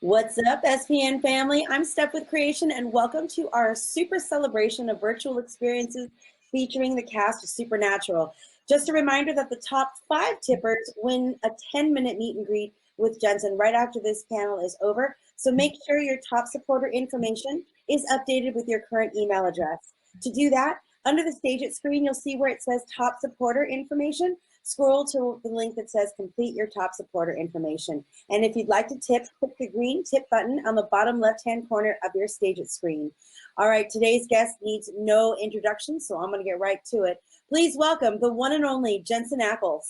What's up, SPN family? I'm Steph with Creation, and welcome to our super celebration of virtual experiences featuring the cast of Supernatural. Just a reminder that the top 5 tippers win a 10-minute meet and greet with Jensen right after this panel is over. So make sure your top supporter information is updated with your current email address. To do that, under the Stage It screen, you'll see where it says top supporter information. Scroll to the link that says complete your top supporter information. And if you'd like to tip, click the green tip button on the bottom left-hand corner of your Stage It screen. All right, today's guest needs no introduction, so I'm going to get right to it. Please welcome the one and only Jensen Ackles.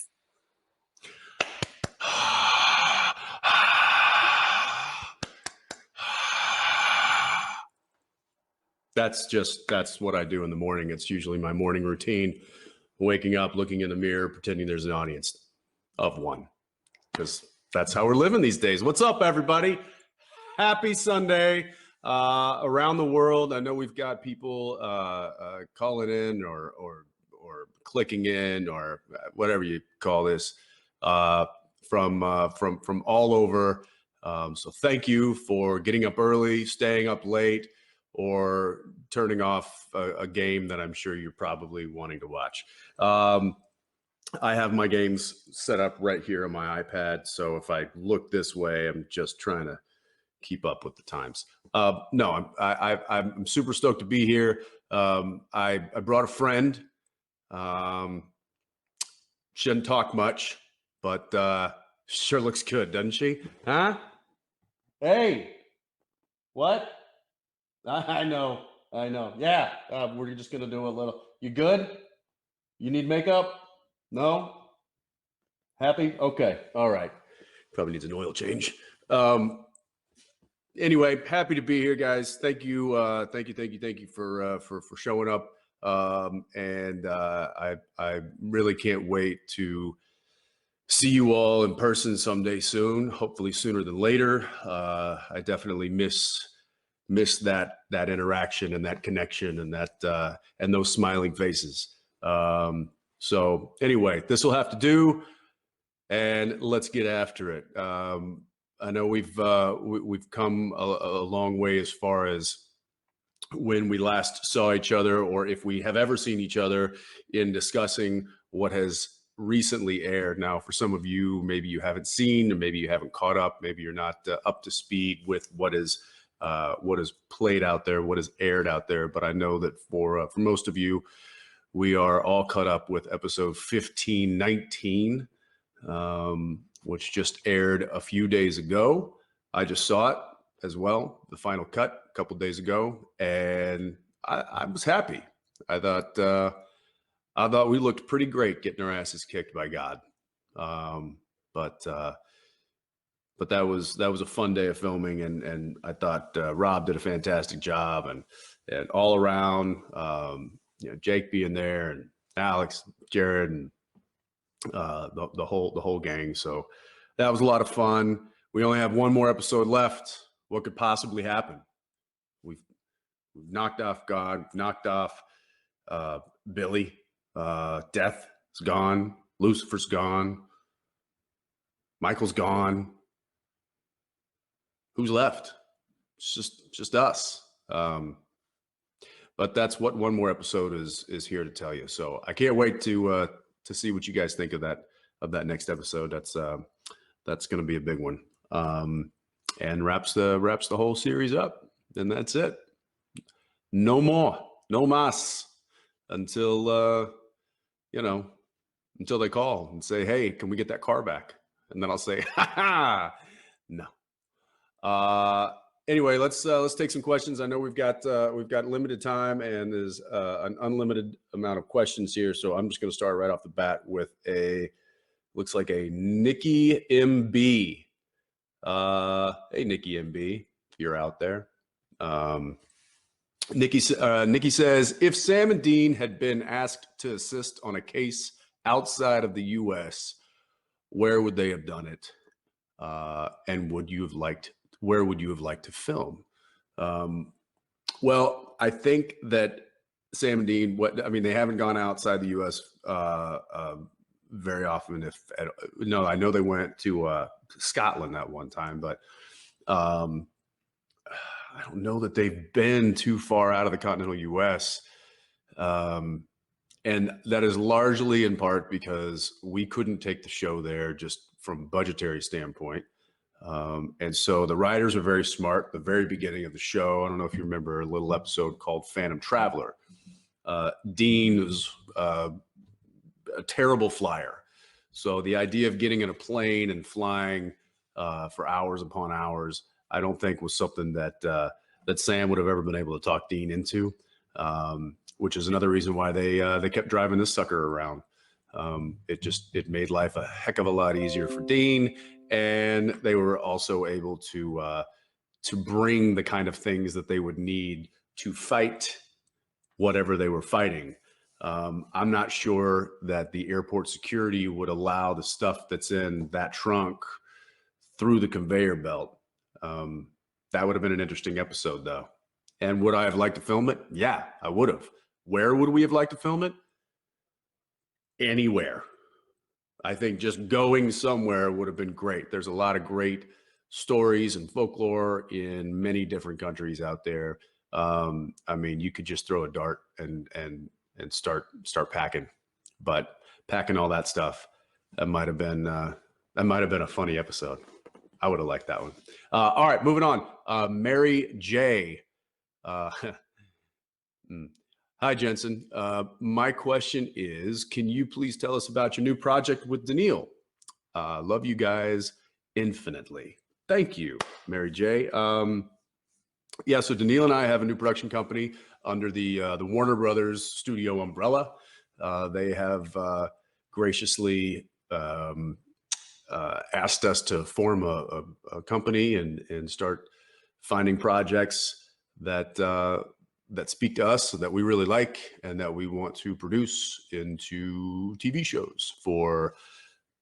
That's what I do in the morning. It's usually my morning routine, waking up, looking in the mirror, pretending there's an audience of one, because that's how we're living these days. What's up, everybody? Happy Sunday around the world. I know we've got people calling in or clicking in or whatever you call this from all over. So thank you for getting up early, staying up late, or turning off a game that I'm sure you're probably wanting to watch. I have my games set up right here on my iPad, so if I look this way, I'm just trying to keep up with the times. No, I'm super stoked to be here. I brought a friend. Shouldn't talk much, but sure looks good, doesn't she? Huh? Hey, what? I know. Yeah, we're just gonna do a little. You good? You need makeup? No? Happy? Okay. All right. Probably needs an oil change. Anyway, happy to be here, guys. Thank you for showing up. I really can't wait to see you all in person someday soon. Hopefully sooner than later. I definitely miss that interaction and that connection and that and those smiling faces. So anyway, this will have to do, and let's get after it. I know we've come a long way as far as when we last saw each other, or if we have ever seen each other, in discussing what has recently aired. Now, for some of you, maybe you haven't seen, or maybe you haven't caught up, maybe you're not up to speed with what is played out there, what is aired out there. But I know that for most of you, we are all caught up with episode 1519, which just aired a few days ago. I just saw it as well, the final cut, a couple days ago, and I was happy. I thought we looked pretty great getting our asses kicked by God. But that was a fun day of filming, and I thought Rob did a fantastic job, and all around, Jake being there, and Alex, Jared, and the whole gang. So that was a lot of fun. We only have one more episode left. What could possibly happen? We've knocked off God, knocked off Billy. Death is gone. Lucifer's gone. Michael's gone. Who's left? It's just us. But that's what one more episode is here to tell you. So I can't wait to see what you guys think of that next episode. That's going to be a big one, and wraps the whole series up. And that's it. No more, no mas, until until they call and say, "Hey, can we get that car back?" And then I'll say, "Ha ha, no." Anyway, let's take some questions. I know we've got limited time, and there's an unlimited amount of questions here. So I'm just going to start right off the bat with looks like a Nikki MB. Hey, Nikki MB, if you're out there. Nikki says, if Sam and Dean had been asked to assist on a case outside of the U.S., where would they have done it? And where would you have liked to film? Well, I think that Sam and Dean, they haven't gone outside the U.S. Very often. I know they went to Scotland that one time, but Um, I don't know that they've been too far out of the continental U.S. And that is largely in part because we couldn't take the show there just from a budgetary standpoint. And so the writers are very smart. The very beginning of the show, I don't know if you remember a little episode called Phantom Traveler. Dean was a terrible flyer. So the idea of getting in a plane and flying for hours upon hours, I don't think was something that that Sam would have ever been able to talk Dean into, which is another reason why they kept driving this sucker around. It made life a heck of a lot easier for Dean, and they were also able to bring the kind of things that they would need to fight whatever they were fighting. I'm not sure that the airport security would allow the stuff that's in that trunk through the conveyor belt. That would have been an interesting episode, though. And would I have liked to film it? Yeah, I would have. Where would we have liked to film it? Anywhere. I think just going somewhere would have been great. There's a lot of great stories and folklore in many different countries out there. I mean, you could just throw a dart and start packing, but packing all that stuff, that might have been a funny episode. I would have liked that one. All right, moving on. Mary J. Hi, Jensen. My question is, can you please tell us about your new project with Daniil? Love you guys infinitely. Thank you, Mary J. Yeah, so Daniil and I have a new production company under the Warner Brothers studio umbrella. They have graciously asked us to form a company and start finding projects that speak to us, that we really like, and that we want to produce into TV shows for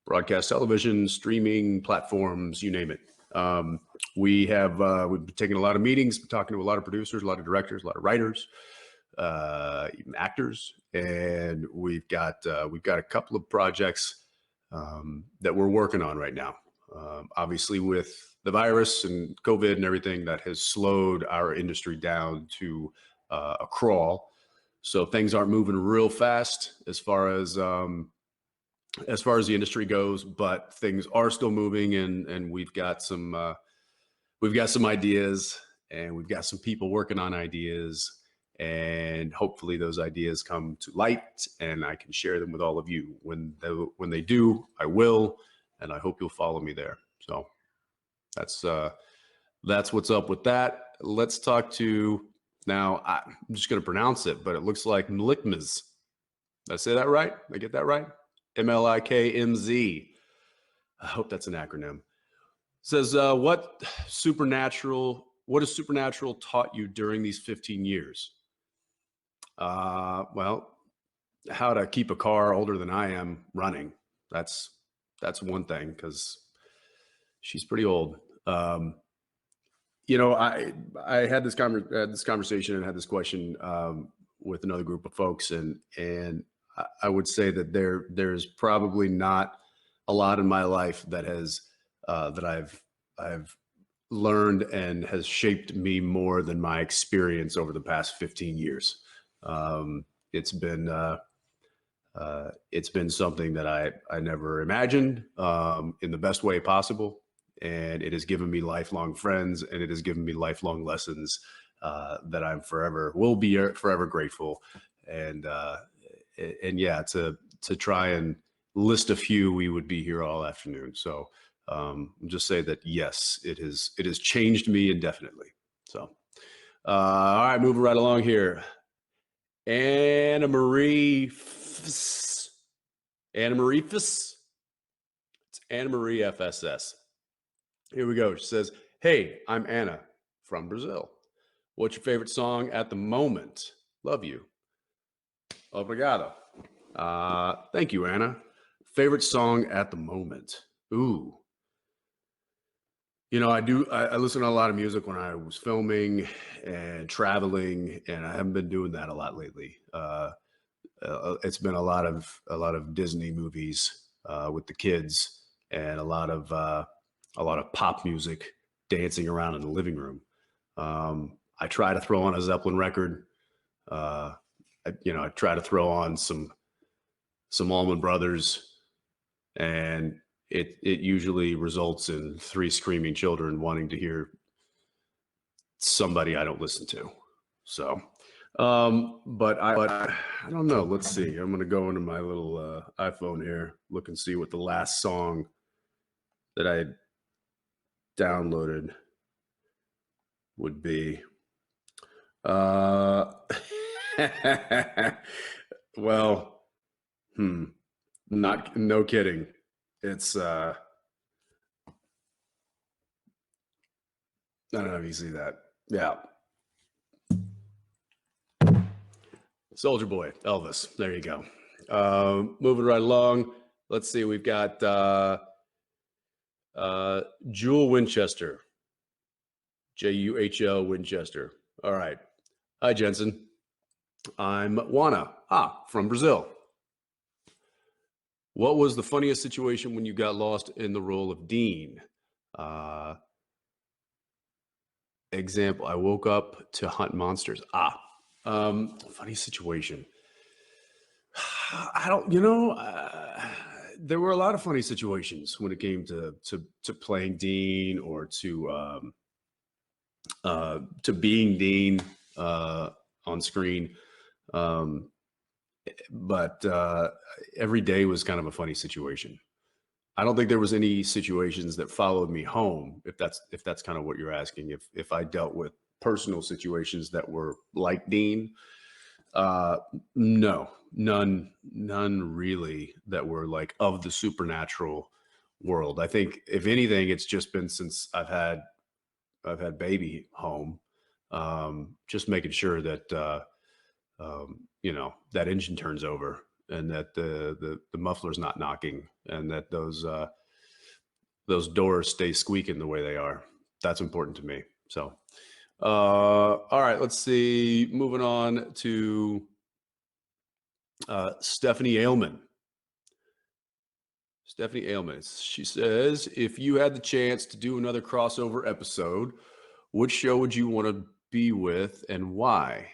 broadcast television, streaming platforms, you name it. We've been taking a lot of meetings, talking to a lot of producers, a lot of directors, a lot of writers, even actors, and we've got a couple of projects that we're working on right now. Obviously, with the virus and COVID and everything, that has slowed our industry down to a crawl. So things aren't moving real fast as far as the industry goes, but things are still moving, and we've got some ideas, and we've got some people working on ideas, and hopefully those ideas come to light, and I can share them with all of you. When they do, I will, and I hope you'll follow me there. So that's what's up with that. Let's talk to now. I'm just going to pronounce it, but it looks like Mlikmz. Did I say that right? Did I get that right? MLIKMZ. I hope that's an acronym. Says, what has supernatural taught you during these 15 years? Well, how to keep a car older than I am running. That's one thing, because she's pretty old. I had this conversation and had this question with another group of folks, and I would say that there's probably not a lot in my life that has that I've learned and has shaped me more than my experience over the past 15 years. It's been something that I never imagined in the best way possible, and it has given me lifelong friends, and it has given me lifelong lessons that will be forever grateful. And yeah, to try and list a few, we would be here all afternoon. So I'll just say that yes, it has changed me indefinitely. So all right, moving right along here. Anna Marie F. It's Anna Marie FSS. Here we go. She says, "Hey, I'm Anna from Brazil. What's your favorite song at the moment? Love you. Obrigado." Thank you, Anna. Favorite song at the moment. Ooh. I listen to a lot of music when I was filming and traveling, and I haven't been doing that a lot lately. It's been a lot of Disney movies with the kids, and a lot of pop music dancing around in the living room. I try to throw on a Zeppelin record. I try to throw on some Allman Brothers, and it usually results in 3 screaming children wanting to hear somebody I don't listen to. So, but I don't know. Let's see. I'm gonna go into my little iPhone here, look and see what the last song that I downloaded would be. Well, no kidding. It's I don't know if you see that. Yeah. Soldier Boy, Elvis. There you go. Moving right along. Let's see. We've got Jewel Winchester. Juhl Winchester. All right. Hi, Jensen. I'm Juana. From Brazil. What was the funniest situation when you got lost in the role of Dean? Example, I woke up to hunt monsters. Funny situation. I don't, there were a lot of funny situations when it came to playing Dean or to being Dean on screen. But every day was kind of a funny situation. I don't think there was any situations that followed me home, if that's kind of what you're asking. If I dealt with personal situations that were like Dean, no, none really that were like of the supernatural world. I think if anything, it's just been since I've had baby home, just making sure that that engine turns over and that the muffler's not knocking and that those doors stay squeaking the way they are. That's important to me. So, all right, let's see. Moving on to Stephanie Ailman. Stephanie Ailman. She says, if you had the chance to do another crossover episode, which show would you want to be with and why?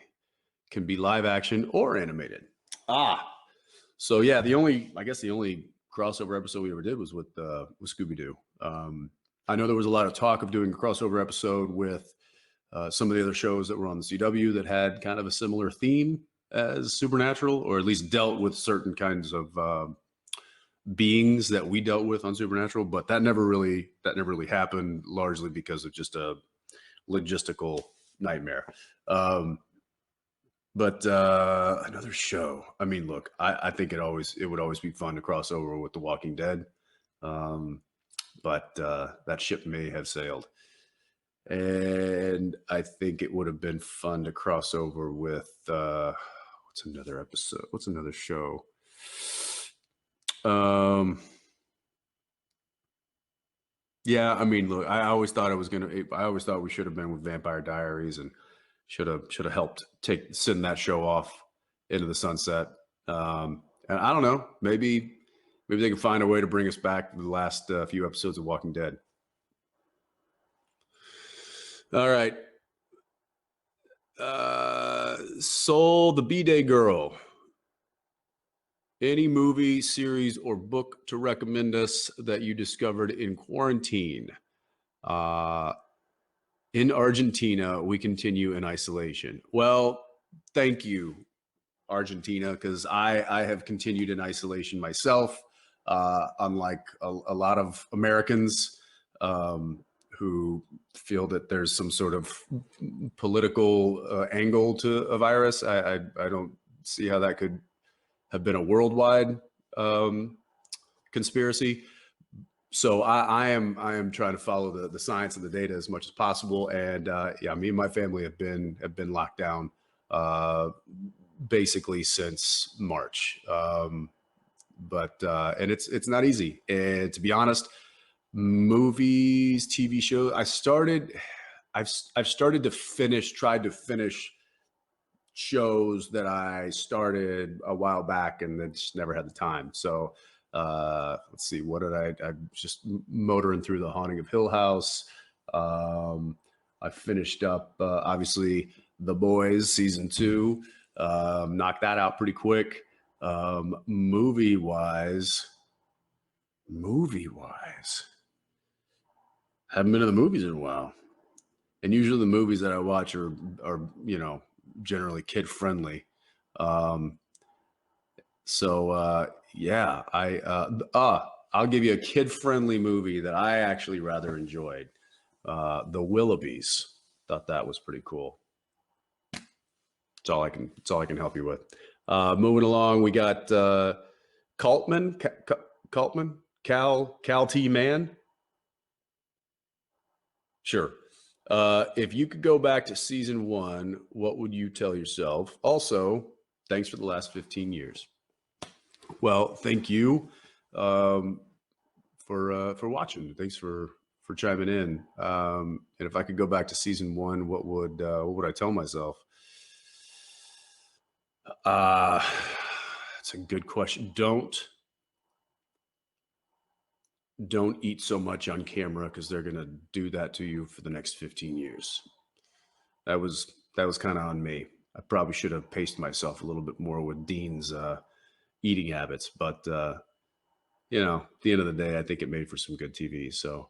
Can be live action or animated. So yeah, the only crossover episode we ever did was with Scooby-Doo. I know there was a lot of talk of doing a crossover episode with some of the other shows that were on the CW that had kind of a similar theme as Supernatural, or at least dealt with certain kinds of beings that we dealt with on Supernatural, but that never really happened, largely because of just a logistical nightmare. But another show. I mean, look, I think it would always be fun to cross over with The Walking Dead, but that ship may have sailed. And I think it would have been fun to cross over with what's another episode? What's another show? Yeah, I mean, look, I always thought we should have been with Vampire Diaries and should have helped send that show off into the sunset. And I don't know, maybe they can find a way to bring us back to the last few episodes of Walking Dead. All right. Soul the B-Day Girl. Any movie, series, or book to recommend us that you discovered in quarantine? In Argentina, we continue in isolation. Well, thank you, Argentina, because I have continued in isolation myself, unlike a lot of Americans who feel that there's some sort of political angle to a virus. I don't see how that could have been a worldwide conspiracy. So I am trying to follow the science and the data as much as possible. And yeah, me and my family have been locked down basically since March. But and it's not easy. And to be honest, movies, TV shows, I've tried to finish shows that I started a while back and then just never had the time. So let's see, what did I'm just motoring through The Haunting of Hill House. I finished up, obviously, The Boys season 2. Knocked that out pretty quick. Movie wise, haven't been to the movies in a while. And usually the movies that I watch are generally kid friendly. Yeah, I'll give you a kid friendly movie that I actually rather enjoyed. The Willoughbys. Thought that was pretty cool. That's all I can help you with. Moving along, we got Kaltman, Cal T Man. Sure. If you could go back to season 1, what would you tell yourself? Also, thanks for the last 15 years. Well, thank you for watching. Thanks for chiming in. And if I could go back to season 1, what would I tell myself? That's a good question. Don't eat so much on camera, because they're going to do that to you for the next 15 years. That was kind of on me. I probably should have paced myself a little bit more with Dean's eating habits, but at the end of the day, I think it made for some good TV. So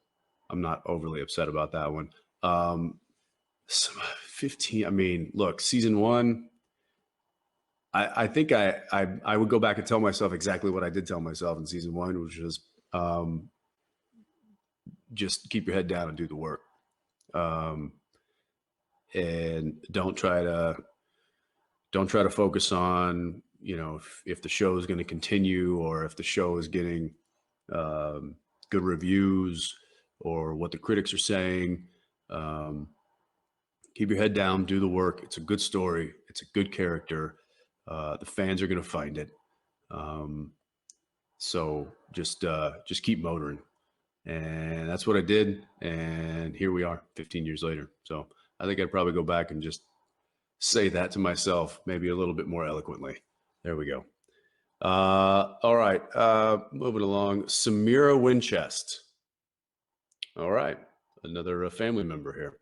I'm not overly upset about that one. 15. I mean, look, season 1. I think I would go back and tell myself exactly what I did tell myself in season 1, which was just keep your head down and do the work, and don't try to focus on if the show is going to continue, or if the show is getting good reviews, or what the critics are saying. Keep your head down, do the work. It's a good story. It's a good character. The fans are going to find it. So just keep motoring. And that's what I did. And here we are 15 years later. So I think I'd probably go back and just say that to myself, maybe a little bit more eloquently. There we go. All right. Moving along. Samira Winchester. All right. Another family member here.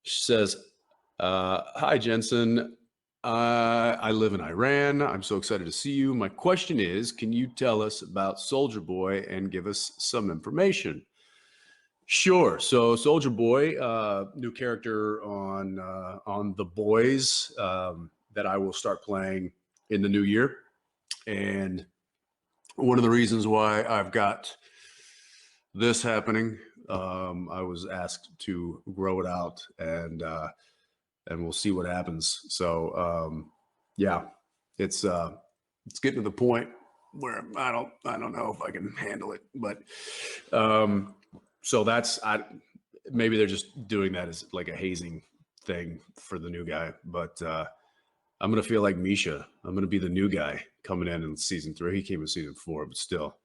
She says, hi, Jensen. I live in Iran. I'm so excited to see you. My question is, can you tell us about Soldier Boy and give us some information? Sure. So Soldier Boy, new character on The Boys that I will start playing in the new year. And one of the reasons why I've got this happening, I was asked to grow it out, and we'll see what happens. So yeah, it's getting to the point where I don't know if I can handle it, but so maybe they're just doing that as like a hazing thing for the new guy, but I'm gonna feel like Misha. I'm gonna be the new guy coming in season 3. He came in season 4, but still,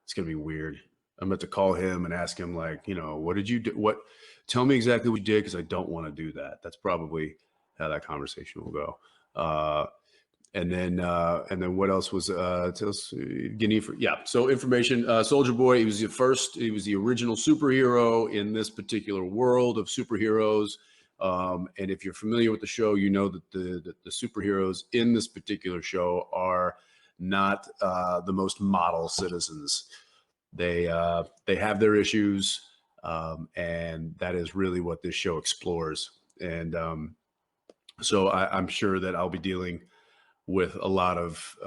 it's gonna be weird. I'm about to call him and ask him, like, what did you do? Tell me exactly what you did, because I don't want to do that. That's probably how that conversation will go. And then what else was yeah. So information, Soldier Boy, he was the original superhero in this particular world of superheroes. And if you're familiar with the show, you know that the superheroes in this particular show are not the most model citizens. They have their issues, and that is really what this show explores. And so I'm sure that I'll be dealing with a lot of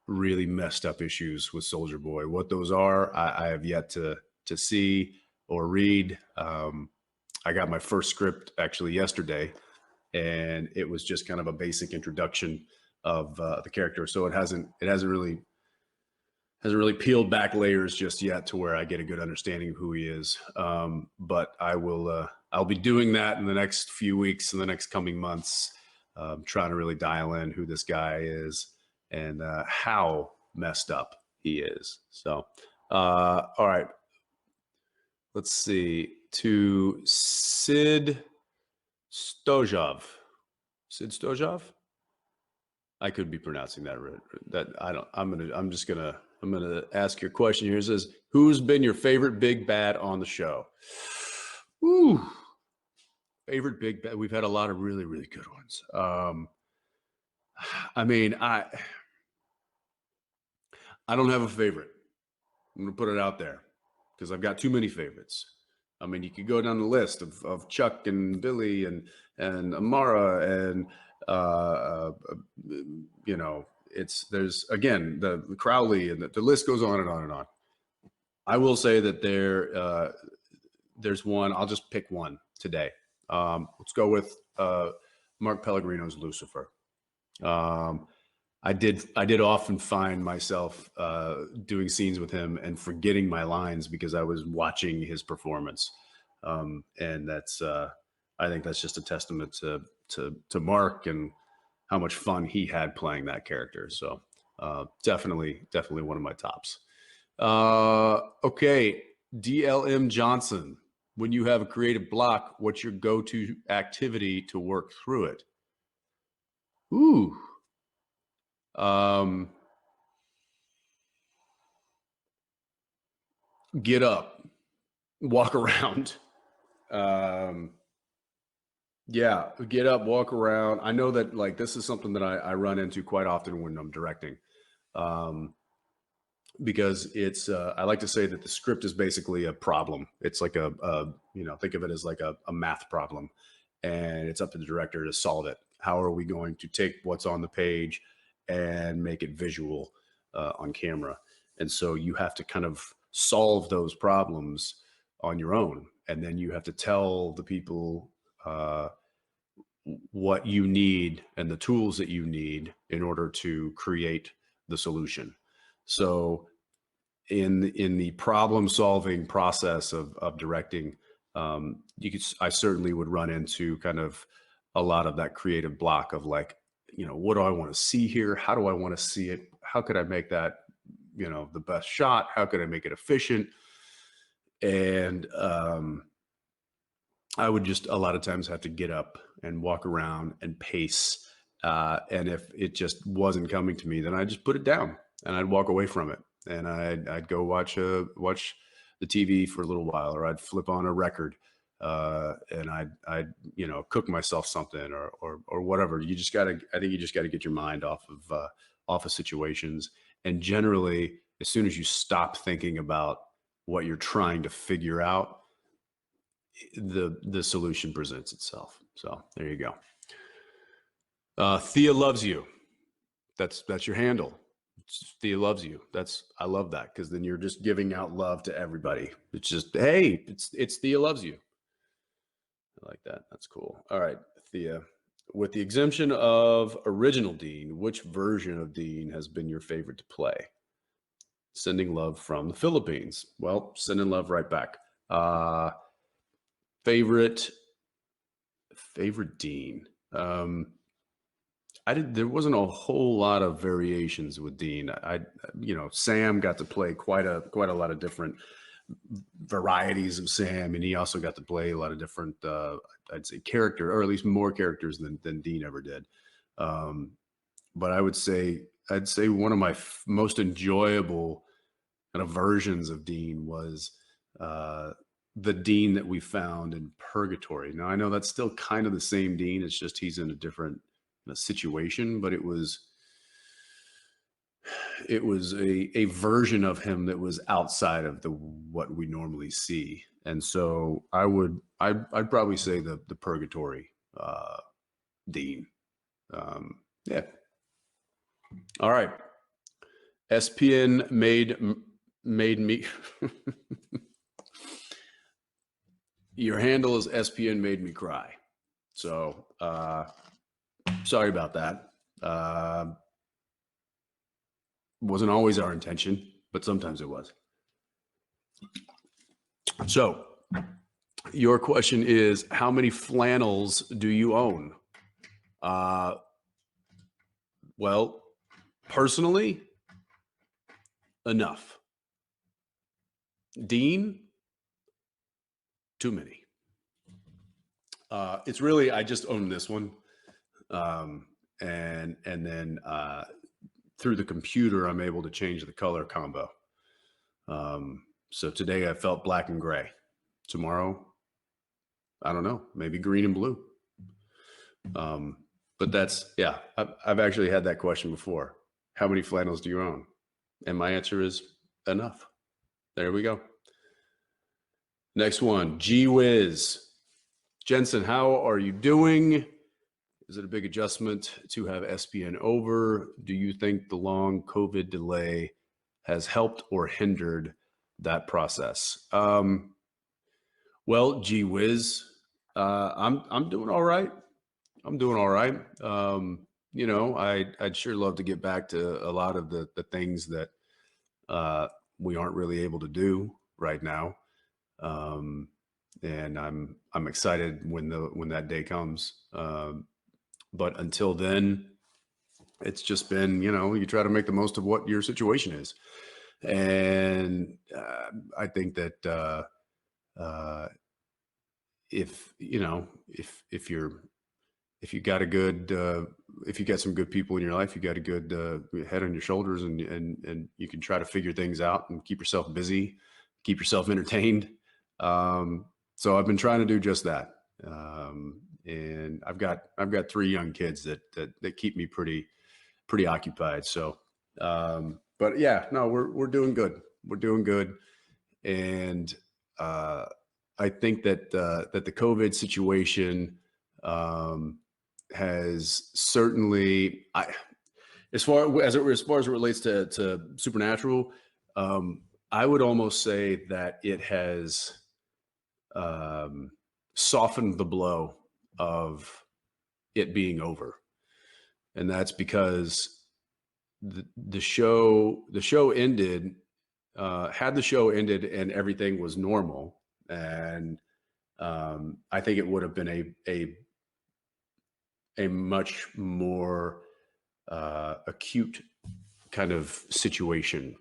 really messed up issues with Soldier Boy. What those are, I have yet to see or read. I got my first script actually yesterday, and it was just kind of a basic introduction of the character. So it hasn't really peeled back layers just yet to where I get a good understanding of who he is. But I'll be doing that in the next few weeks, in the next coming months, trying to really dial in who this guy is and how messed up he is. So, all right, let's see, to Sid Stojov. Sid Stojov? I could be pronouncing that right. I'm gonna ask your question here. It says, who's been your favorite big bad on the show? Ooh, favorite big bet. We've had a lot of really, really good ones. I mean, I don't have a favorite. I'm gonna put it out there because I've got too many favorites. I mean, you could go down the list of Chuck and Billy and Amara and you know, there's again the Crowley and the list goes on and on and on. I will say that there's one. I'll just pick one today. Let's go with Mark Pellegrino's Lucifer. I did often find myself doing scenes with him and forgetting my lines because I was watching his performance, and that's I think that's just a testament to Mark and how much fun he had playing that character. So definitely one of my tops. Okay, DLM Johnson. When you have a creative block, what's your go-to activity to work through it? Ooh. Get up, walk around. Yeah, get up, walk around. I know that like this is something that I run into quite often when I'm directing. Because it's I like to say that the script is basically a problem. It's like think of it as like a math problem, and it's up to the director to solve it. How are we going to take what's on the page and make it visual on camera? And so you have to kind of solve those problems on your own, and then you have to tell the people what you need and the tools that you need in order to create the solution. So in the problem solving process of directing, I certainly would run into kind of a lot of that creative block of like, what do I want to see here? How do I want to see it? How could I make that, the best shot? How could I make it efficient? And I would just a lot of times have to get up and walk around and pace. And if it just wasn't coming to me, then I'd just put it down and I'd walk away from it. And I'd go watch the TV for a little while, or I'd flip on a record, and I'd cook myself something or whatever. I think you just gotta get your mind off of situations. And generally, as soon as you stop thinking about what you're trying to figure out, the solution presents itself. So there you go. Thea loves you. That's your handle. Thea loves you. I love that, because then you're just giving out love to everybody. It's just, hey, it's Thea loves you. I like that. That's cool. All right, Thea. With the exemption of original Dean, which version of Dean has been your favorite to play? Sending love from the Philippines. Well, sending love right back. Favorite Dean. There wasn't a whole lot of variations with Dean. Sam got to play quite a lot of different varieties of Sam, and he also got to play a lot of different, I'd say, character, or at least more characters than Dean ever did. But I'd say one of my most enjoyable kind of versions of Dean was the Dean that we found in Purgatory. Now I know that's still kind of the same Dean. It's just he's in a different situation, but it was a version of him that was outside of what we normally see. And so I'd probably say the Purgatory Dean. Yeah. All right. SPN made me your handle is SPN made me cry. So sorry about that. Wasn't always our intention, but sometimes it was. So your question is, how many flannels do you own? Well, personally, enough. Dean, too many. It's really, I just own this one. And then through the computer, I'm able to change the color combo. So today I felt black and gray. Tomorrow, I don't know, maybe green and blue. But that's, yeah, I've actually had that question before. How many flannels do you own? And my answer is enough. There we go. Next one, Gee Whiz. Jensen, how are you doing? Is it a big adjustment to have SPN over? Do you think the long COVID delay has helped or hindered that process? Well, gee whiz, I'm doing all right. I'm doing all right. I'd sure love to get back to a lot of the things that we aren't really able to do right now. And I'm excited when that day comes. But until then, it's just been, you try to make the most of what your situation is. And I think that if you got if you got some good people in your life, you got a good head on your shoulders, and you can try to figure things out and keep yourself busy, keep yourself entertained. So I've been trying to do just that. And I've got 3 young kids that keep me pretty occupied. So, but yeah, no, we're doing good. We're doing good. And, I think that the COVID situation, has certainly, as far as it relates to Supernatural, I would almost say that it has, softened the blow of it being over. And that's because the show ended, had the show ended and everything was normal. And I think it would have been a much more acute kind of situation,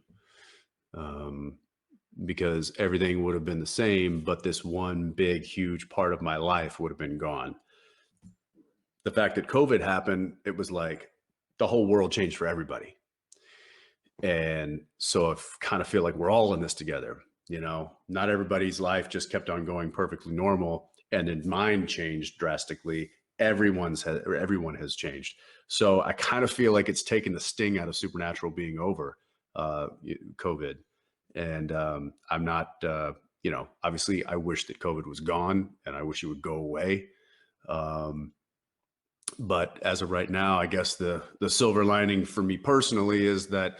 because everything would have been the same, but this one big, huge part of my life would have been gone. The fact that COVID happened, it was like the whole world changed for everybody. And so I kind of feel like we're all in this together. Not everybody's life just kept on going perfectly normal, and then mine changed drastically. Everyone has changed. So I kind of feel like it's taken the sting out of Supernatural being over, COVID. And I'm not, obviously I wish that COVID was gone and I wish it would go away. But as of right now, I guess the silver lining for me personally is that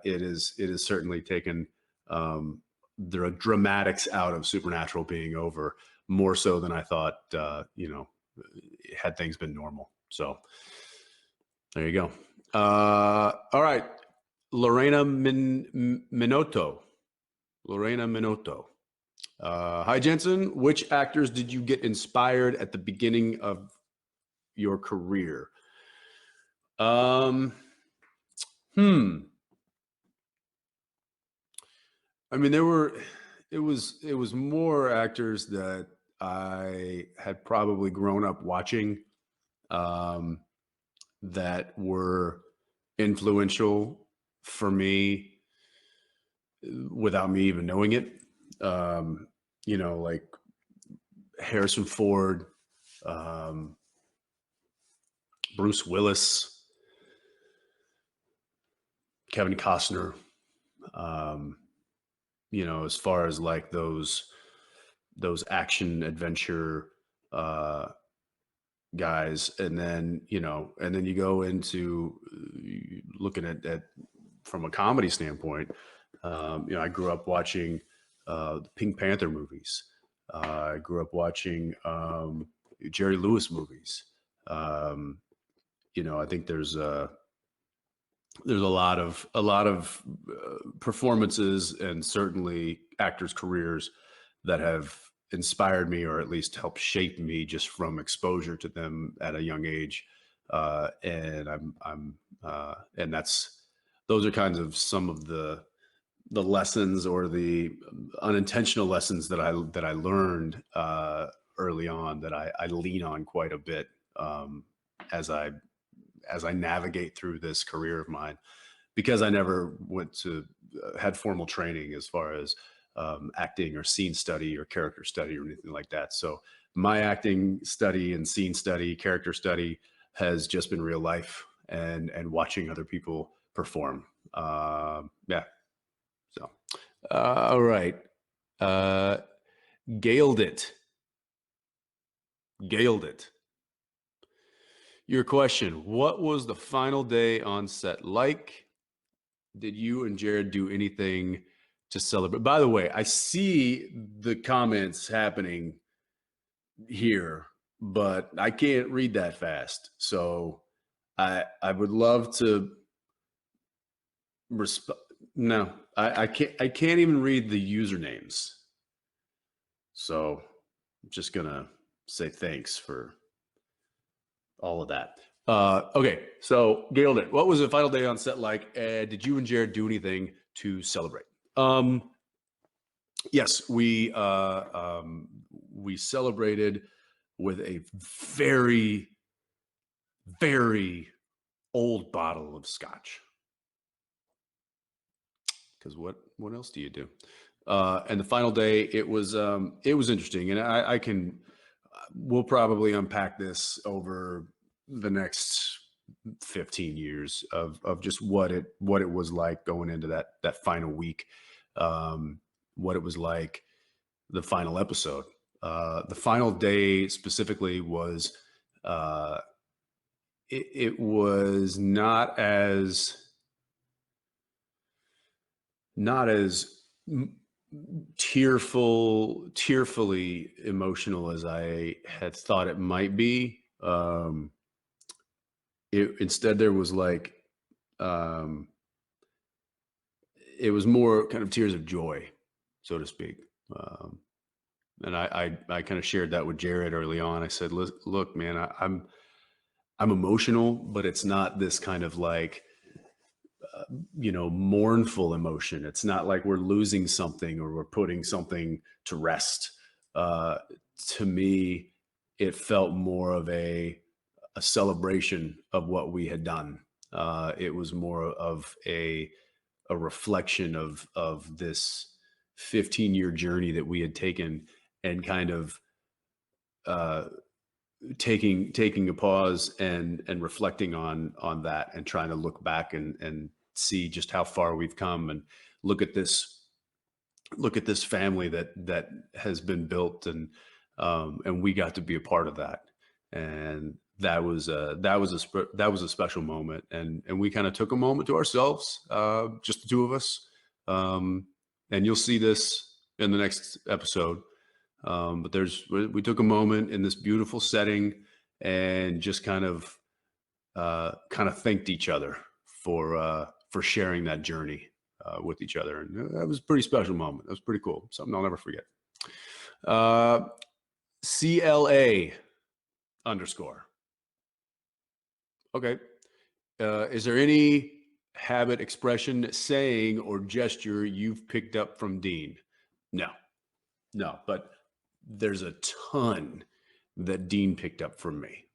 it is certainly taken the dramatics out of Supernatural being over, more so than I thought, had things been normal. So there you go. All right. Lorena Minotto. Hi, Jensen. Which actors did you get inspired at the beginning of your career? I mean, it was more actors that I had probably grown up watching, that were influential for me without me even knowing it. Like Harrison Ford, Bruce Willis, Kevin Costner. As far as like those action adventure guys, and then you go into looking at from a comedy standpoint. I grew up watching the Pink Panther movies. I grew up watching Jerry Lewis movies. I think there's a lot of performances and certainly actors' careers that have inspired me, or at least helped shape me, just from exposure to them at a young age. And those are kinds of some of the lessons, or the unintentional lessons that I learned early on, that I lean on quite a bit as I navigate through this career of mine, because I never had formal training as far as acting or scene study or character study or anything like that. So my acting study and scene study, character study has just been real life and watching other people perform. Yeah. So, all right. Gailed it. Gailed it. Your question, what was the final day on set like? Did you and Jared do anything to celebrate? By the way, I see the comments happening here, but I can't read that fast. So I would love to respond. No, I can't even read the usernames. So I'm just gonna say thanks for all of that. Okay, so Gailed it. What was the final day on set like? Did you and Jared do anything to celebrate? Yes, we celebrated with a very, very old bottle of scotch. Because what else do you do? And the final day, it was interesting, and I can we'll probably unpack this over the next 15 years of just what it was like going into that final week, what it was like the final episode. The final day specifically was it was not as tearfully emotional as I had thought it might be. Instead there was like it was more kind of tears of joy, so to speak. And I kind of shared that with Jared early on. I said, look, man, I'm emotional, but it's not this kind of like, mournful emotion. It's not like we're losing something or we're putting something to rest. To me, it felt more of a celebration of what we had done. It was more of a reflection of this 15-year journey that we had taken, and kind of taking a pause and reflecting on that, and trying to look back and see just how far we've come, and look at this family that has been built, and we got to be a part of that. And that was a special moment, and we kind of took a moment to ourselves, just the two of us. And you'll see this in the next episode. But we took a moment in this beautiful setting and just kind of thanked each other for sharing that journey with each other. And that was a pretty special moment. That was pretty cool. Something I'll never forget. CLA _ Okay. Is there any habit, expression, saying, or gesture you've picked up from Dean? No, but there's a ton that Dean picked up from me.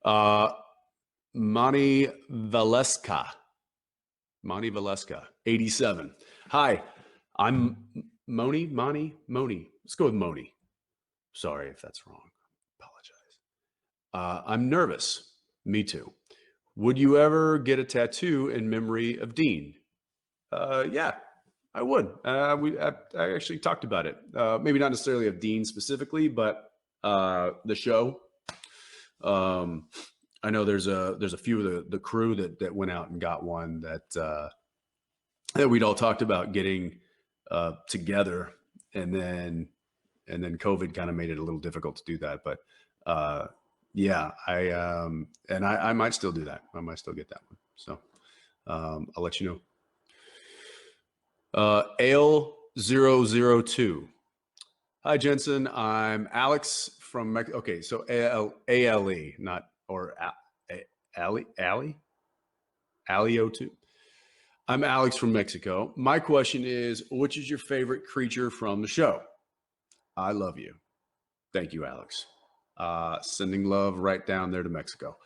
Mani Valeska, 87. Hi, I'm Moni. Let's go with Moni. Sorry if that's wrong. Apologize. I'm nervous. Me too. Would you ever get a tattoo in memory of Dean? Yeah, I would. I actually talked about it. Maybe not necessarily of Dean specifically, but the show. I know there's a few of the crew that went out and got one that we'd all talked about getting together, and then COVID kind of made it a little difficult to do that. But yeah, I might still do that. I might still get that one. So I'll let you know. Ale002. Hi, Jensen. I'm Alex from Mexico. Okay, so ALE, not or Ali 02. I'm Alex from Mexico. My question is, which is your favorite creature from the show? I love you. Thank you, Alex. Sending love right down there to Mexico.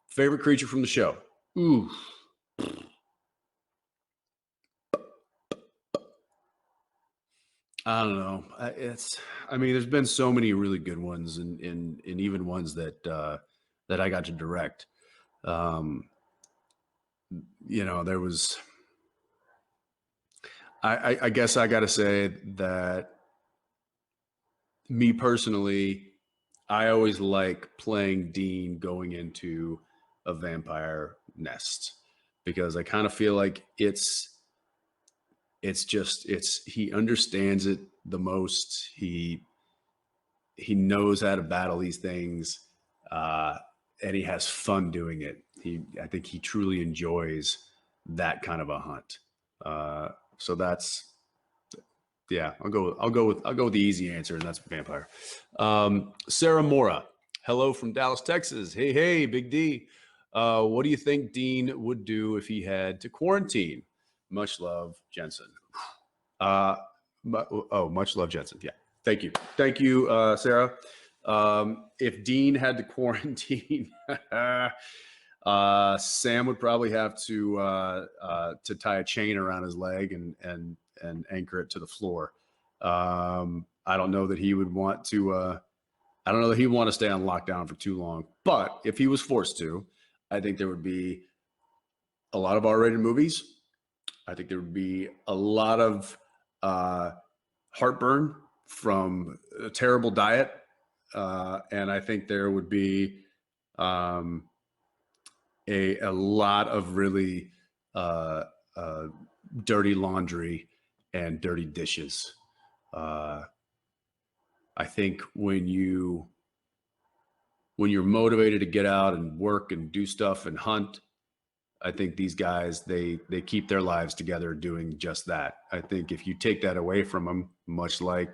Favorite creature from the show? Ooh. I don't know. I mean, there's been so many really good ones, and even ones that I got to direct. Um, there was. I guess I got to say that me personally, I always like playing Dean going into a vampire nest because I kind of feel like it's he understands it the most. He knows how to battle these things, uh, and he has fun doing it. I think he truly enjoys that kind of a hunt. So that's yeah. I'll go with the easy answer, and that's vampire. Sarah Mora, hello from Dallas, Texas. Hey, hey, Big D. What do you think Dean would do if he had to quarantine? Much love, Jensen. Uh, much love, Jensen. Yeah. Thank you, Sarah. If Dean had to quarantine, Sam would probably have to tie a chain around his leg and anchor it to the floor. I don't know that he would want to. I don't know that he'd want to stay on lockdown for too long. But if he was forced to, I think there would be a lot of R-rated movies. I think there would be a lot of heartburn from a terrible diet, and I think there would be um, a lot of really uh, uh, dirty laundry and dirty dishes. Uh, I think when you're motivated to get out and work and do stuff and hunt, I think these guys they keep their lives together doing just that. I think if you take that away from them, much like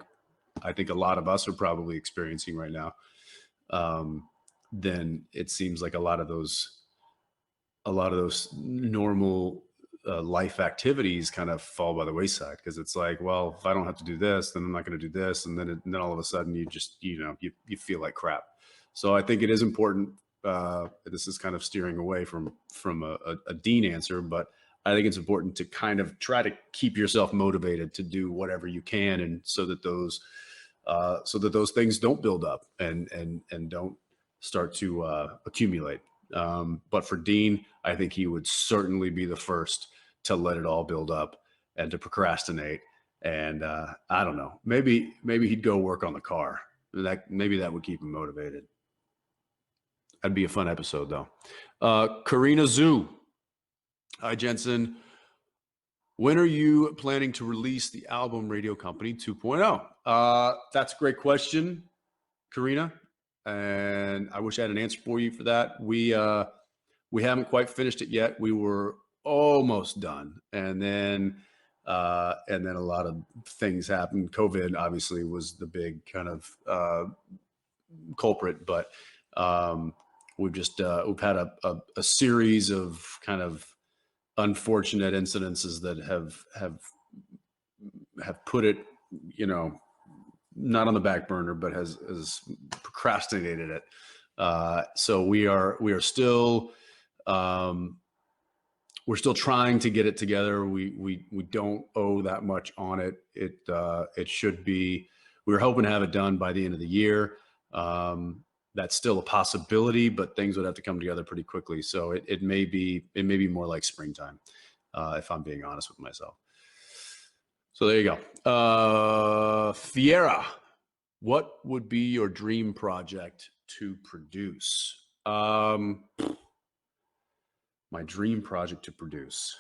I think a lot of us are probably experiencing right now, then it seems like a lot of those normal life activities kind of fall by the wayside because it's like, well, if I don't have to do this, then I'm not going to do this, and then all of a sudden you just you feel like crap. So I think it is important. This is kind of steering away from a Dean answer, but I think it's important to kind of try to keep yourself motivated to do whatever you can, and so that those things don't build up and don't start to accumulate. But for Dean, I think he would certainly be the first to let it all build up and to procrastinate. And I don't know, maybe he'd go work on the car. Maybe that would keep him motivated. That'd be a fun episode, though. Karina Zhu. Hi, Jensen. When are you planning to release the album Radio Company 2.0? That's a great question, Karina. And I wish I had an answer for you for that. We haven't quite finished it yet. We were almost done, and then a lot of things happened. COVID obviously was the big kind of culprit, but we've had a series of kind of unfortunate incidences that have put it, not on the back burner, but has procrastinated it. So we are still we're still trying to get it together. We don't owe that much on it. It should be. We were hoping to have it done by the end of the year. That's still a possibility, but things would have to come together pretty quickly. So it may be more like springtime, if I'm being honest with myself. So there you go. Fiera, what would be your dream project to produce? My dream project to produce.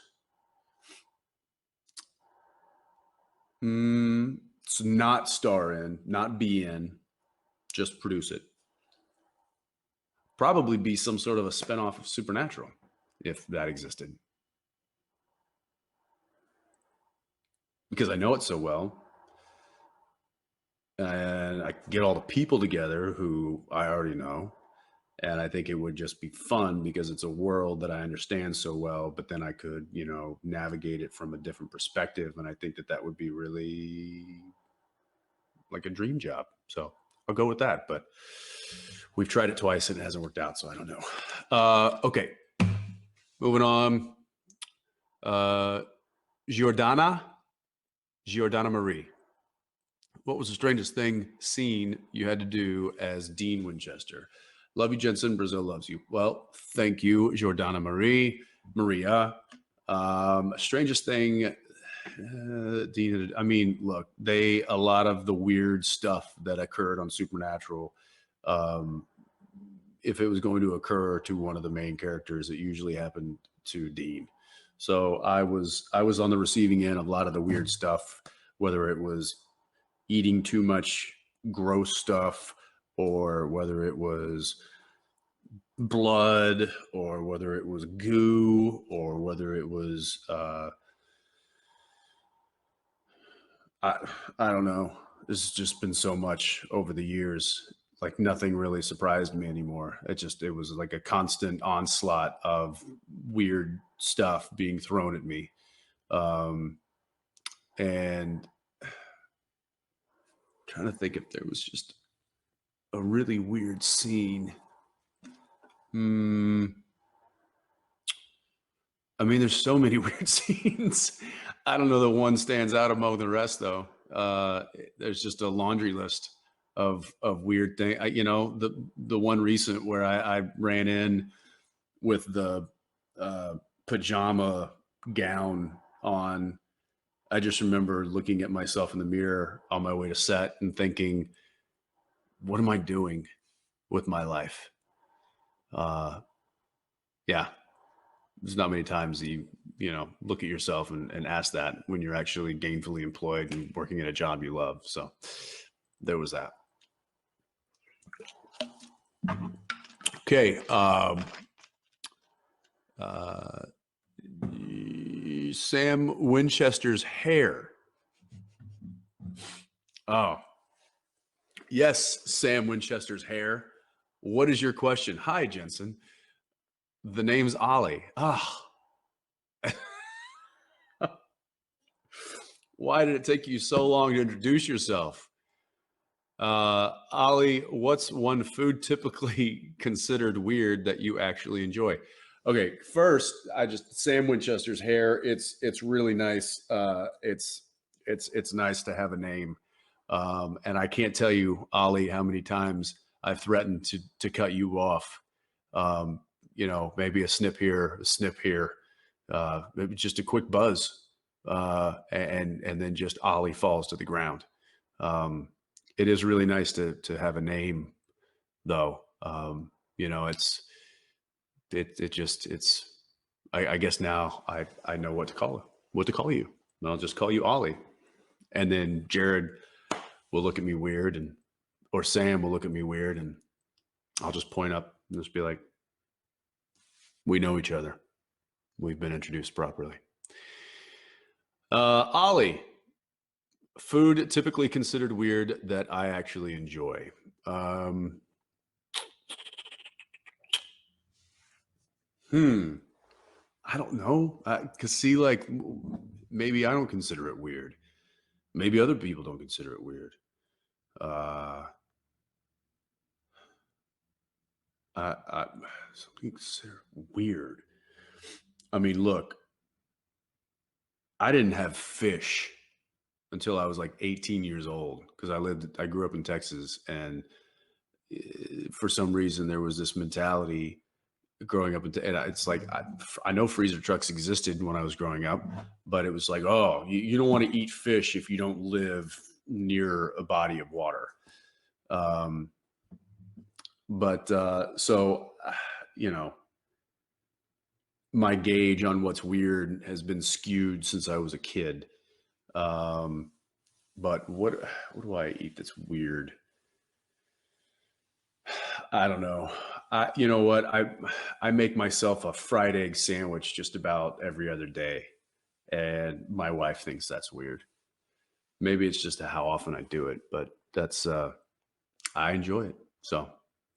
It's not star in, not be in, just produce it. Probably be some sort of a spinoff of Supernatural, if that existed. Because I know it so well. And I get all the people together who I already know. And I think it would just be fun because it's a world that I understand so well, but then I could, navigate it from a different perspective. And I think that would be really like a dream job. So I'll go with that. But we've tried it twice and it hasn't worked out. So I don't know. Okay. Moving on. Giordana Marie. What was the strangest scene you had to do as Dean Winchester? Love you, Jensen. Brazil loves you. Well, thank you, Jordana Maria. Strangest thing, Dean. I mean, look, a lot of the weird stuff that occurred on Supernatural. If it was going to occur to one of the main characters, it usually happened to Dean. So I was on the receiving end of a lot of the weird stuff, whether it was eating too much gross stuff, or whether it was blood, or whether it was goo, or whether it was I don't know. This has just been so much over the years. Like nothing really surprised me anymore. It was like a constant onslaught of weird stuff being thrown at me. And trying to think if there was just a really weird scene. I mean, there's so many weird scenes. I don't know that one stands out among the rest, though. There's just a laundry list of weird things. The one recent where I ran in with the pajama gown on. I just remember looking at myself in the mirror on my way to set and thinking, what am I doing with my life? Yeah, there's not many times that you look at yourself and ask that when you're actually gainfully employed and working at a job you love. So there was that. Okay. Sam Winchester's hair. Oh, yes, Sam Winchester's hair. What is your question? Hi, Jensen. The name's Ollie. Ah. Why did it take you so long to introduce yourself? Ollie, what's one food typically considered weird that you actually enjoy? Okay, first, Sam Winchester's hair. It's really nice. It's nice to have a name. And I can't tell you, Ollie, how many times I've threatened to cut you off. Maybe a snip here, maybe just a quick buzz, and then just Ollie falls to the ground. It is really nice to have a name, though. I guess now I know what to call you. I'll just call you Ollie, and then Jared will look at me weird, or Sam will look at me weird, and I'll just point up and just be like, we know each other. We've been introduced properly. Ollie, food typically considered weird that I actually enjoy. I don't know. Cause see, like maybe I don't consider it weird. Maybe other people don't consider it weird. Something considered weird. I mean, look, I didn't have fish until I was like 18 years old because I grew up in Texas, and for some reason there was this mentality growing up, and it's like I know freezer trucks existed when I was growing up, but it was like, oh, you don't want to eat fish if you don't live near a body of water. So my gauge on what's weird has been skewed since I was a kid. But what do I eat that's weird? I don't know. You know what? I make myself a fried egg sandwich just about every other day, and my wife thinks that's weird. Maybe it's just how often I do it, but that's I enjoy it. So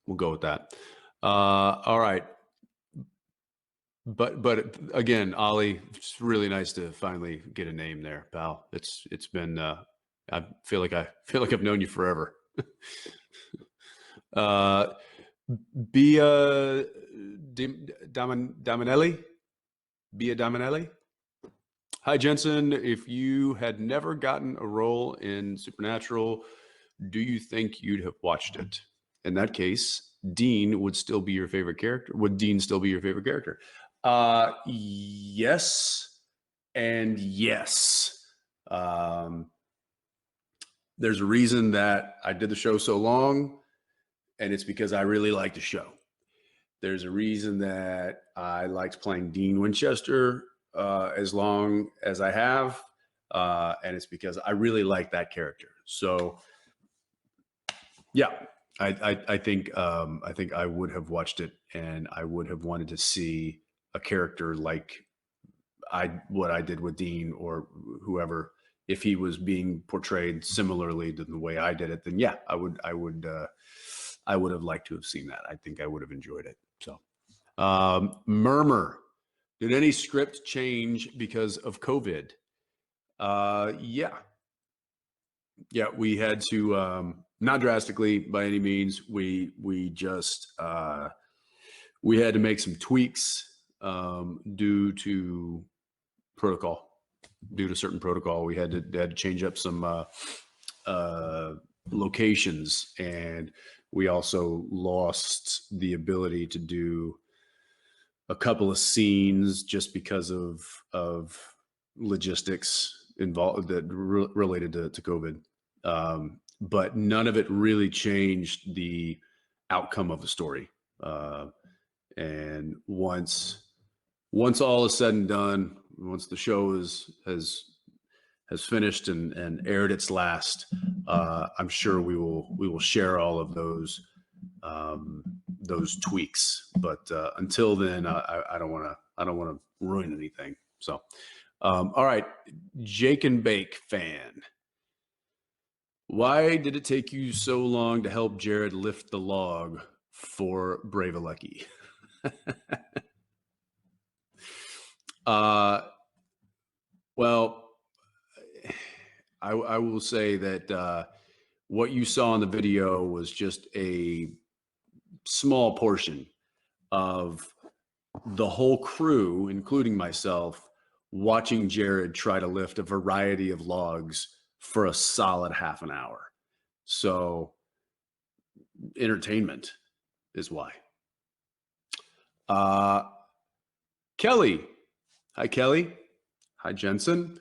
we'll go with that. All right. But again, Ollie, it's really nice to finally get a name there, pal. It's been I feel like I've known you forever. Bia Damanelli? Bia Damanelli? Hi, Jensen. If you had never gotten a role in Supernatural, do you think you'd have watched it? In that case, Dean would still be your favorite character. Would Dean still be your favorite character? Yes, and yes. Um, there's a reason that I did the show so long, and it's because I really like the show. There's a reason that I liked playing Dean Winchester as long as I have, and it's because I really like that character. So, yeah, I think I would have watched it, and I would have wanted to see a character like what I did with Dean or whoever. If he was being portrayed similarly to the way I did it, then yeah, I would have liked to have seen that. I think I would have enjoyed it. So. Murmur. Did any script change because of COVID? Yeah. Yeah, we had to not drastically by any means. We just we had to make some tweaks due to protocol. Due to certain protocol, we had to change up some locations, and we also lost the ability to do a couple of scenes just because of logistics involved that related to COVID. But none of it really changed the outcome of the story. And once all is said and done, once the show has finished and aired its last, I'm sure we will share all of those tweaks. But until then, I don't want to ruin anything. So, all right, Jake and Bake fan. Why did it take you so long to help Jared lift the log for Brave Lucky? uh, well, I will say that what you saw in the video was just a small portion of the whole crew, including myself, watching Jared try to lift a variety of logs for a solid half an hour. So, entertainment is why. Uh, Kelly. Hi, Kelly. Hi, Jensen.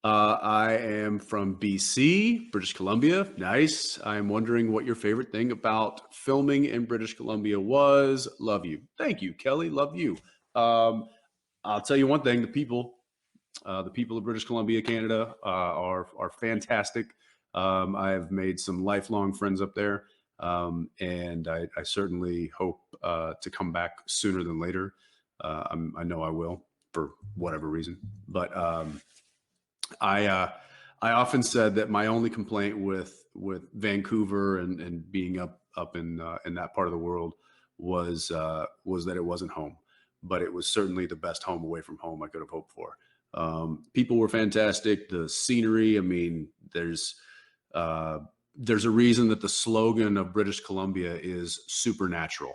I am from BC, British Columbia. Nice. I'm wondering what your favorite thing about filming in British Columbia was. Love you. Thank you, Kelly. Love you. I'll tell you one thing: the people of British Columbia, Canada, are fantastic. I have made some lifelong friends up there, and I certainly hope to come back sooner than later. I know I will for whatever reason, but. I often said that my only complaint with Vancouver and being up in that part of the world was that it wasn't home, but it was certainly the best home away from home I could have hoped for. People were fantastic. The scenery. I mean, there's a reason that the slogan of British Columbia is supernatural.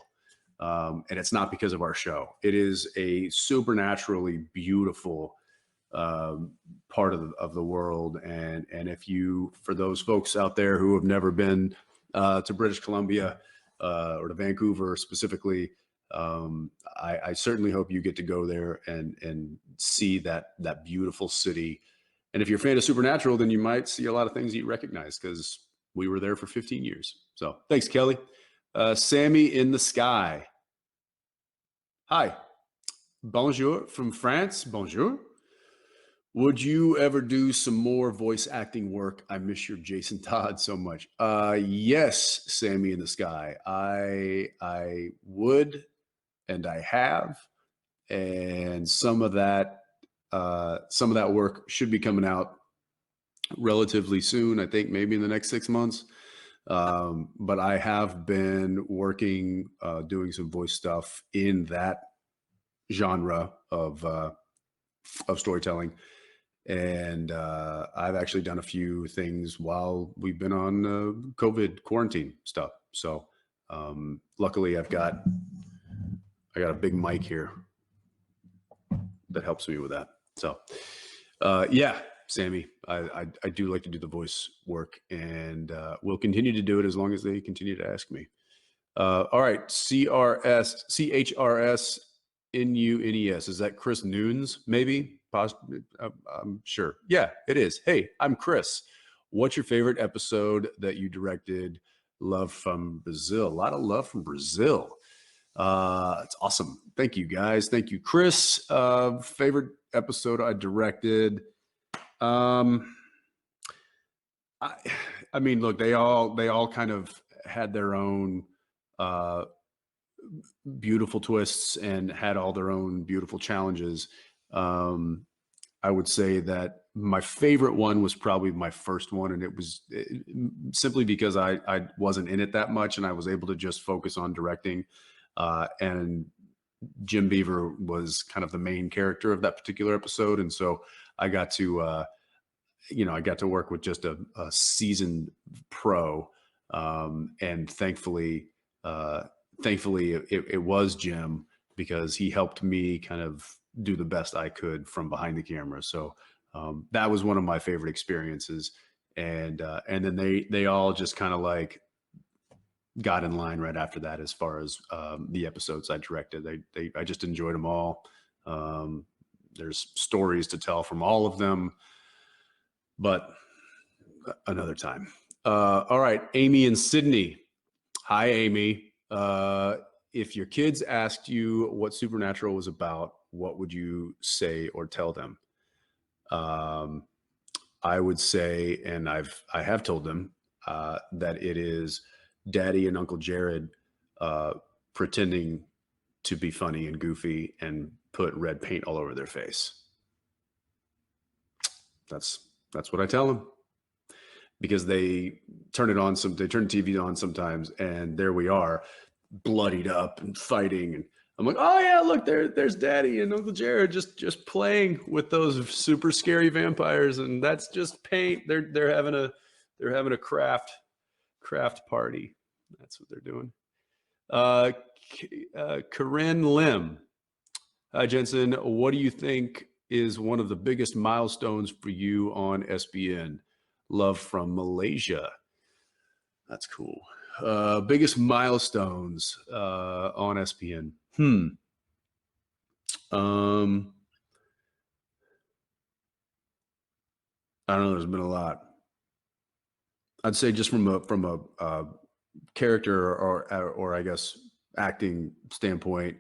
And it's not because of our show. It is a supernaturally beautiful part of the world. And if you, for those folks out there who have never been to British Columbia or to Vancouver specifically, I certainly hope you get to go there and see that beautiful city. And if you're a fan of Supernatural, then you might see a lot of things that you recognize because we were there for 15 years. So thanks, Kelly. Sammy in the Sky. Hi. Bonjour from France. Bonjour. Would you ever do some more voice acting work? I miss your Jason Todd so much. Yes, Sammy in the Sky. I would, and I have, and some of that work should be coming out relatively soon. I think maybe in the next 6 months. But I have been working, doing some voice stuff in that genre of storytelling. And I've actually done a few things while we've been on COVID quarantine stuff. So luckily, I got a big mic here that helps me with that. So, yeah, Sammy, I do like to do the voice work, and we'll continue to do it as long as they continue to ask me. All right, CHRSNUNES. Is that Chris Nunes? Maybe, possibly. I'm sure. Yeah, it is. Hey, I'm Chris. What's your favorite episode that you directed? Love from Brazil. A lot of love from Brazil. It's awesome. Thank you, guys. Thank you, Chris. Favorite episode I directed. Um, I, I mean, look, they all kind of had their own beautiful twists and had all their own beautiful challenges. I would say that my favorite one was probably my first one, and it was simply because I wasn't in it that much, and I was able to just focus on directing. And Jim Beaver was kind of the main character of that particular episode, and so I got to I got to work with just a seasoned pro, and thankfully it was Jim, because he helped me kind of do the best I could from behind the camera. So that was one of my favorite experiences. And then they all just kind of like got in line right after that, as far as the episodes I directed. I just enjoyed them all. There's stories to tell from all of them, but another time. All right, Amy and Sydney. Hi, Amy. If your kids asked you what Supernatural was about, what would you say or tell them? I would say, and I have told them, that it is Daddy and Uncle Jared pretending to be funny and goofy and put red paint all over their face. That's what I tell them, because they turn the TV on sometimes, and there we are, bloodied up and fighting, and I'm like, oh yeah, look, there's Daddy and Uncle Jared just playing with those super scary vampires, and that's just paint. They're having a craft party. That's what they're doing. Corinne Lim. Hi, Jensen. What do you think is one of the biggest milestones for you on SBN? Love from Malaysia. That's cool. Biggest milestones on SPN. I don't know. There's been a lot. I'd say just from a character or I guess acting standpoint.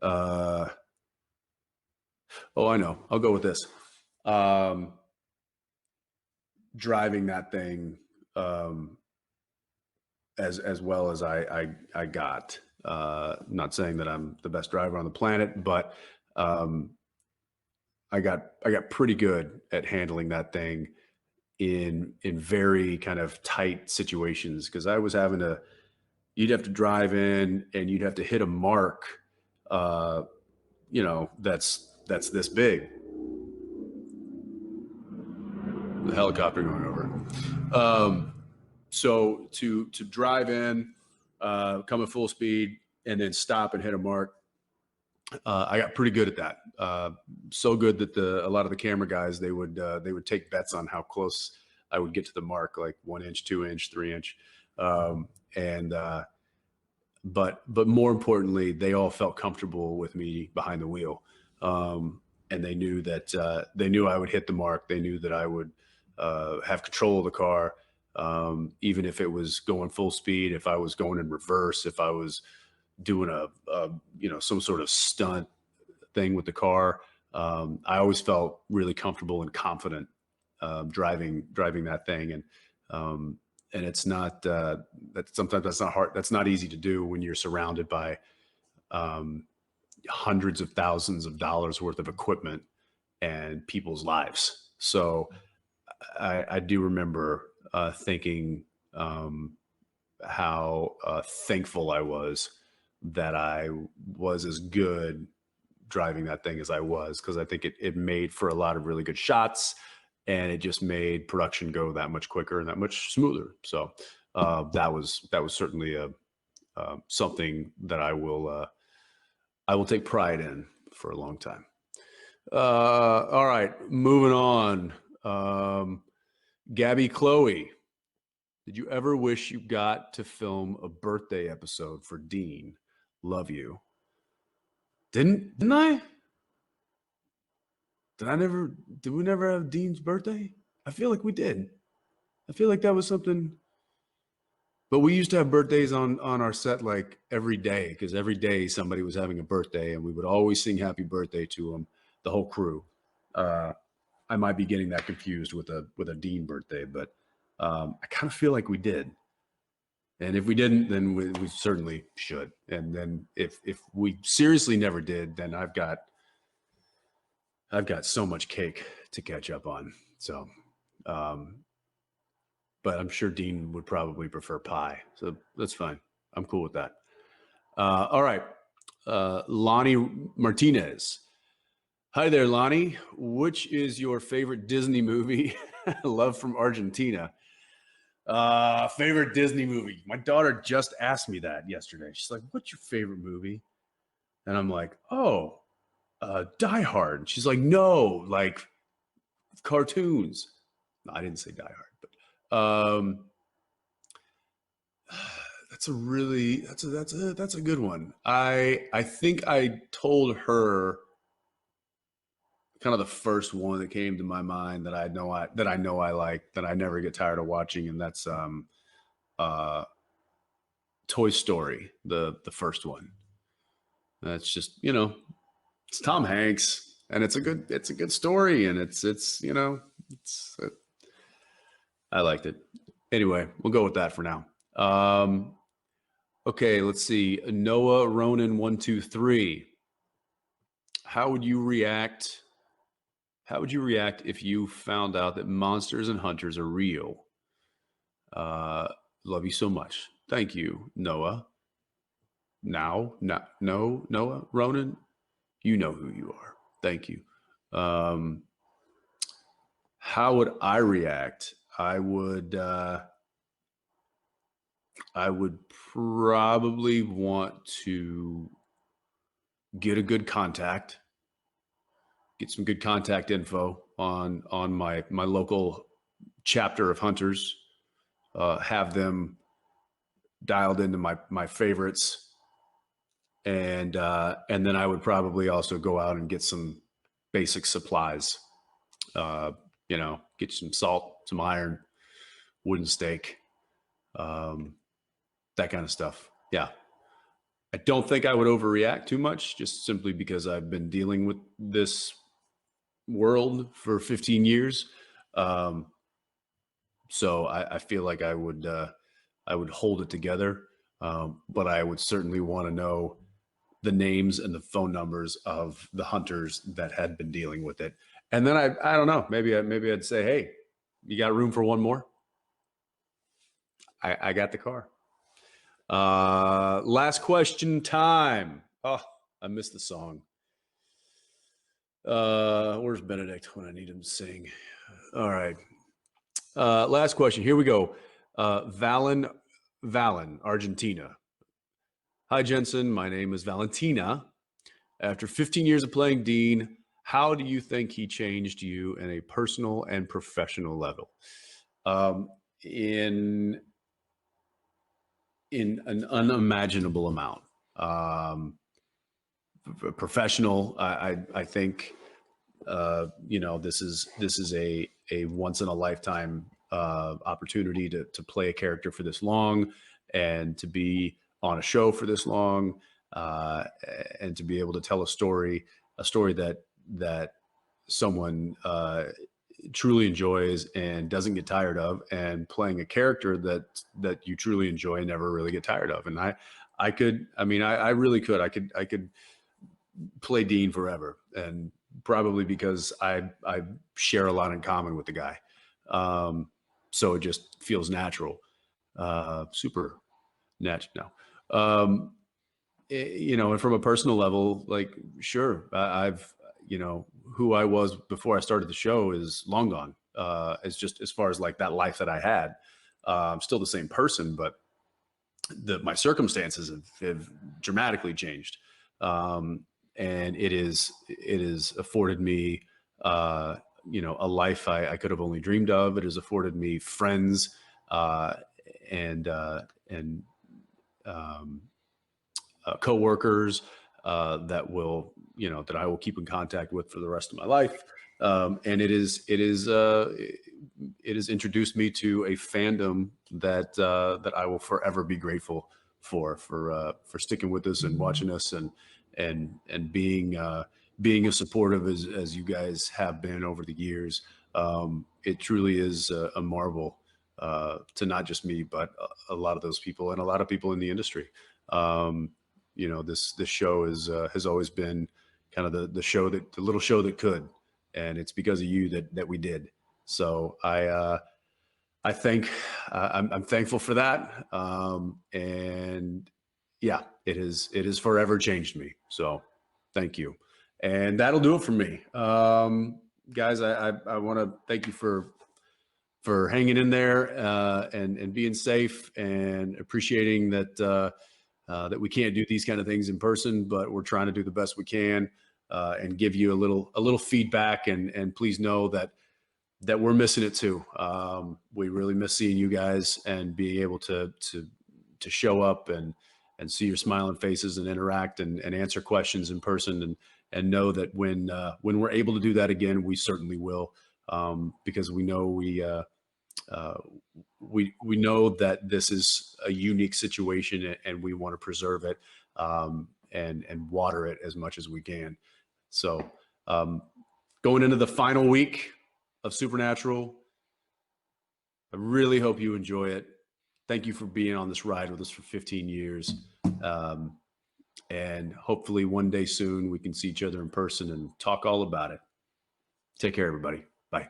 Oh, I know. I'll go with this. Driving that thing as well as I got. Not saying that I'm the best driver on the planet, but I got pretty good at handling that thing in very kind of tight situations, because I was having to. You'd have to drive in and you'd have to hit a mark, that's this big. The helicopter going over. So to drive in, come at full speed, and then stop and hit a mark, I got pretty good at that. So good that a lot of the camera guys, they would take bets on how close I would get to the mark, like 1 inch, 2 inch, 3 inch, but more importantly, they all felt comfortable with me behind the wheel, and they knew that I would hit the mark. They knew that I would have control of the car, even if it was going full speed, if I was going in reverse, if I was doing some sort of stunt thing with the car. I always felt really comfortable and confident driving that thing, and it's not that sometimes that's not hard. That's not easy to do when you're surrounded by hundreds of thousands of dollars worth of equipment and people's lives. So I do remember thinking how thankful I was that I was as good driving that thing as I was, because I think it made for a lot of really good shots, and it just made production go that much quicker and that much smoother. So that was certainly something that I will take pride in for a long time. All right, moving on. Gabby Chloe, did you ever wish you got to film a birthday episode for Dean? Love you. Didn't I? Did we never have Dean's birthday? I feel like we did. I feel like that was something. But we used to have birthdays on our set like every day, because every day somebody was having a birthday, and we would always sing happy birthday to them, the whole crew. I might be getting that confused with a Dean birthday, but I kind of feel like we did. And if we didn't, then we certainly should. And then if we seriously never did, then I've got so much cake to catch up on. So, but I'm sure Dean would probably prefer pie. So that's fine. I'm cool with that. All right. Lonnie Martinez. Hi there, Lonnie. Which is your favorite Disney movie? Love from Argentina. Favorite Disney movie. My daughter just asked me that yesterday. She's like, what's your favorite movie? And I'm like, oh, Die Hard. And she's like, no, like cartoons. No, I didn't say Die Hard, but that's a good one. I think I told her kind of the first one that came to my mind that I know I like, that I never get tired of watching, and that's Toy Story, the first one. That's just, it's Tom Hanks, and it's a good story, and it's I liked it. Anyway, we'll go with that for now. Okay, let's see. Noah Ronan 123. How would you react if you found out that monsters and hunters are real? Love you so much. Thank you, Noah. No, Noah Ronan, you know who you are. Thank you. How would I react? I would probably want to get some good contact info on my local chapter of hunters, have them dialed into my favorites, and then I would probably also go out and get some basic supplies. Get some salt, some iron, wooden stake, that kind of stuff. Yeah. I don't think I would overreact too much, just simply because I've been dealing with this world for 15 years. So I feel like I would hold it together. But I would certainly want to know the names and the phone numbers of the hunters that had been dealing with it. And then I don't know, maybe I'd say, hey, you got room for one more? I got the car. Last question time. Oh, I missed the song. Where's Benedict when I need him to sing? All right. Last question. Here we go. Valen, Argentina. Hi, Jensen. My name is Valentina. After 15 years of playing Dean, how do you think he changed you in a personal and professional level? In an unimaginable amount. Professional, I think, this is a once in a lifetime opportunity to play a character for this long, and to be on a show for this long, and to be able to tell a story that someone truly enjoys and doesn't get tired of, and playing a character that you truly enjoy and never really get tired of. And I really could. I could play Dean forever, and probably because I share a lot in common with the guy. So it just feels natural, super natural now. And from a personal level, like, sure, I've, who I was before I started the show is long gone. As far as like that life that I had, I'm still the same person, but my circumstances have dramatically changed. and it is afforded me, you know, a life I could have only dreamed of. It has afforded me friends, and coworkers that will, you know, that I will keep in contact with for the rest of my life. And it has introduced me to a fandom that I will forever be grateful for sticking with us and watching us and being as supportive as you guys have been over the years. It truly is a marvel to not just me, but a lot of those people and a lot of people in the industry. You know, this show has always been kind of the little show that could, and it's because of you that we did. So I think I'm thankful for that, and yeah, it has forever changed me. So thank you, and that'll do it for me, guys. I want to thank you for hanging in there and being safe and appreciating that. That we can't do these kind of things in person, but we're trying to do the best we can and give you a little feedback. And please know that we're missing it too. We really miss seeing you guys and being able to show up and see your smiling faces and interact and answer questions in person and know that when we're able to do that again, we certainly will, because we know we know that this is a unique situation and we want to preserve it, and water it as much as we can. So going into the final week of Supernatural, I really hope you enjoy it. Thank you for being on this ride with us for 15 years. And hopefully one day soon we can see each other in person and talk all about it. Take care, everybody. Bye.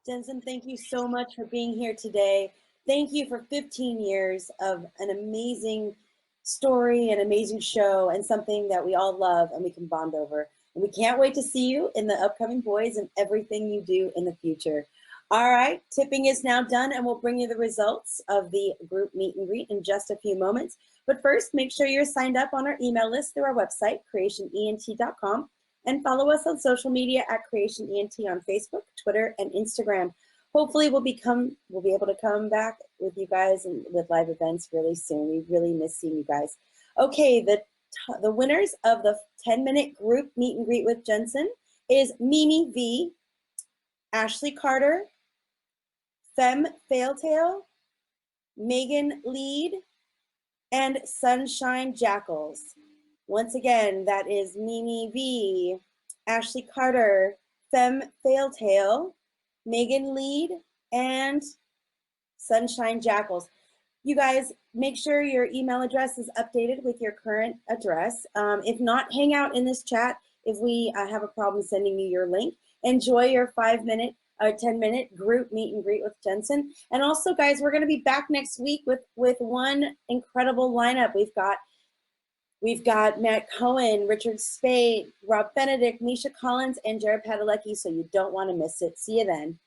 Jensen, thank you so much for being here today. Thank you for 15 years of an amazing story, an amazing show, and something that we all love and we can bond over. And we can't wait to see you in the upcoming boys and everything you do in the future. All right, tipping is now done, and we'll bring you the results of the group meet and greet in just a few moments. But first, make sure you're signed up on our email list through our website, creationent.com. And follow us on social media at CreationENT on Facebook, Twitter, and Instagram. Hopefully we'll be able to come back with you guys and with live events really soon. We really miss seeing you guys. Okay, the winners of the 10-minute group meet and greet with Jensen is Mimi V, Ashley Carter, Femme Failtail, Megan Lead, and Sunshine Jackals. Once again, that is Mimi V, Ashley Carter, Femme Failtail, Megan Lead, and Sunshine Jackals. You guys, make sure your email address is updated with your current address. If not, hang out in this chat if we have a problem sending you your link. Enjoy your 5-minute or 10-minute group meet and greet with Jensen. And also, guys, we're going to be back next week with one incredible lineup. We've got Matt Cohen, Richard Spade, Rob Benedict, Misha Collins, and Jared Padalecki, so you don't want to miss it. See you then.